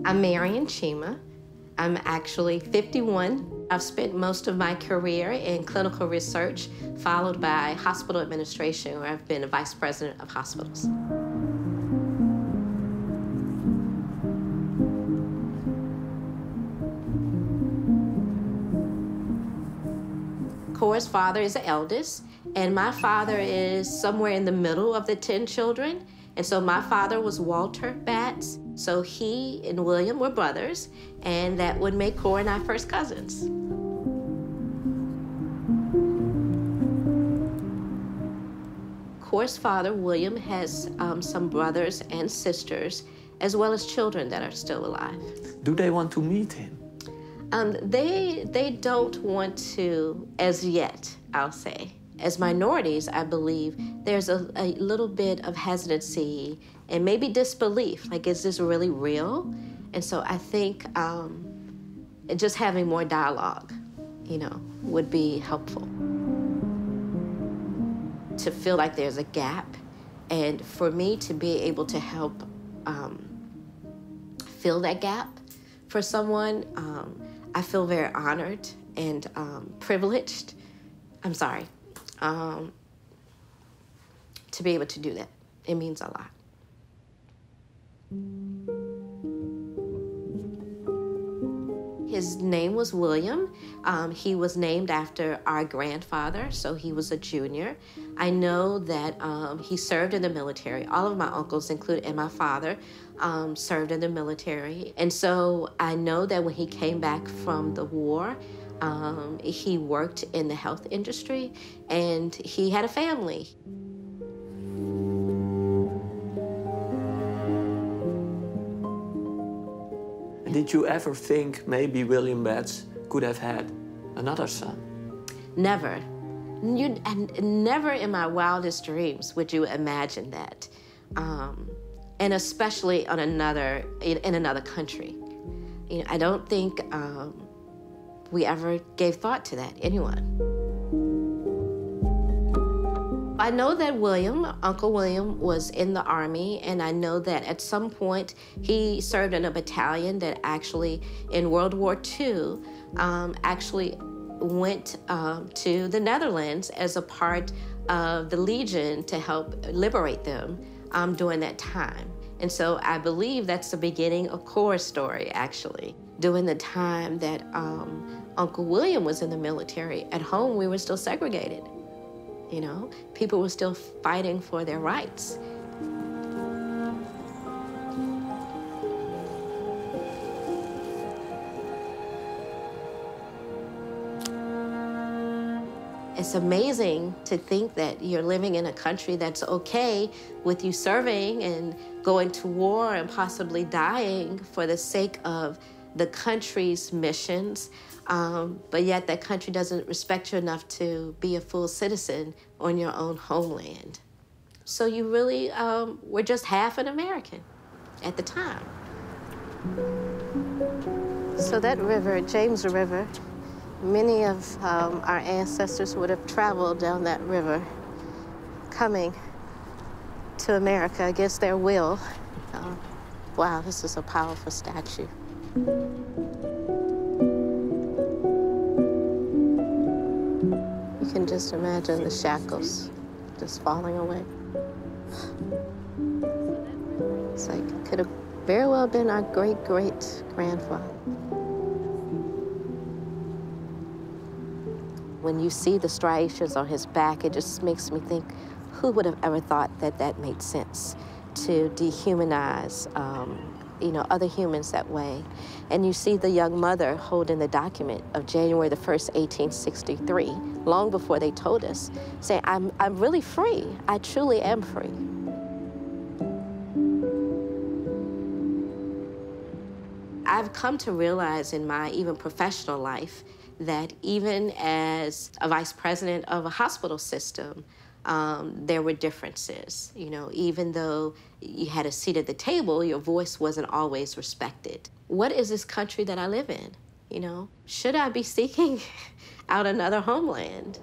I'm Marion Chima. I'm actually 51. I've spent most of my career in clinical research, followed by hospital administration, where I've been a vice president of hospitals. Cora's father is the eldest, and my father is somewhere in the middle of the 10 children. And so my father was Walter Batts. So he and William were brothers, and that would make Cora and I first cousins. Cora's father, William, has some brothers and sisters, as well as children that are still alive. Do they want to meet him? They don't want to as yet, I'll say. As minorities, I believe there's a little bit of hesitancy and maybe disbelief, like, is this really real? And so I think just having more dialogue, would be helpful. To feel like there's a gap, and for me to be able to help fill that gap for someone, I feel very honored and privileged. I'm sorry. To be able to do that. It means a lot. His name was William. He was named after our grandfather, so he was a junior. I know that he served in the military. All of my uncles, and my father, served in the military. And so I know that when he came back from the war, he worked in the health industry, and he had a family. Did you ever think maybe William Batts could have had another son? Never. And never in my wildest dreams would you imagine that. And especially in another country. I don't think we ever gave thought to that, anyone. I know that Uncle William, was in the Army, and I know that at some point he served in a battalion that actually, in World War II, actually went to the Netherlands as a part of the Legion to help liberate them during that time. And so I believe that's the beginning of Cora's story, actually. During the time that Uncle William was in the military, at home we were still segregated. People were still fighting for their rights. It's amazing to think that you're living in a country that's okay with you serving and going to war and possibly dying for the sake of the country's missions, but yet that country doesn't respect you enough to be a full citizen on your own homeland. So you really were just half an American at the time. So that river, James River, many of our ancestors would have traveled down that river, coming to America against their will. Wow, this is a powerful statue. You can just imagine the shackles just falling away. It's like it could have very well been our great-great-grandfather. When you see the striations on his back, it just makes me think, who would have ever thought that that made sense to dehumanize other humans that way? And you see the young mother holding the document of January the 1st, 1863, long before they told us, saying, I'm really free. I truly am free. I've come to realize in my even professional life that even as a vice president of a hospital system, there were differences. Even though you had a seat at the table, your voice wasn't always respected. What is this country that I live in? Should I be seeking out another homeland?